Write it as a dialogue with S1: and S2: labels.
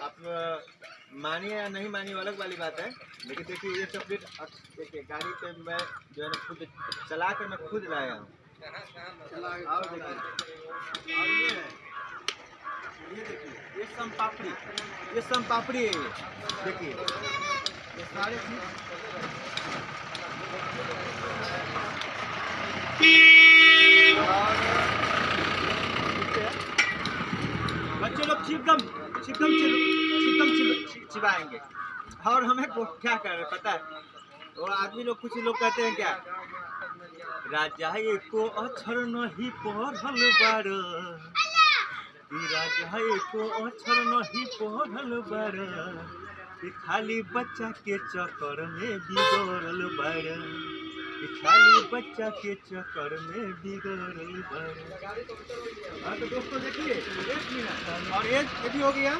S1: आप मानिए या नहीं मानिए अलग वाली बात है, लेकिन देखिए ये चॉकलेट देखिए गाड़ी पे मैं जो है ना खुद चला कर मैं खुद लाया हूँ। और देखिए और ये देखिए ये सम पापड़ी है ये देखिए ये सारे बच्चे लोग चिबाएंगे और हमें क्या कर रहे पता है, और आदमी लोग कुछ लोग कहते हैं क्या, राजा एको अक्षर नहीं पढ़ल बार, राजा एको अक्षर नहीं पढ़ल बार, खाली बच्चा के चक्कर में बिगड़ल बार, खाली बच्चा के चक्कर में बिगड़ल बार। तो दोस्तों देखिए 1 मिनट और ये भी हो गया।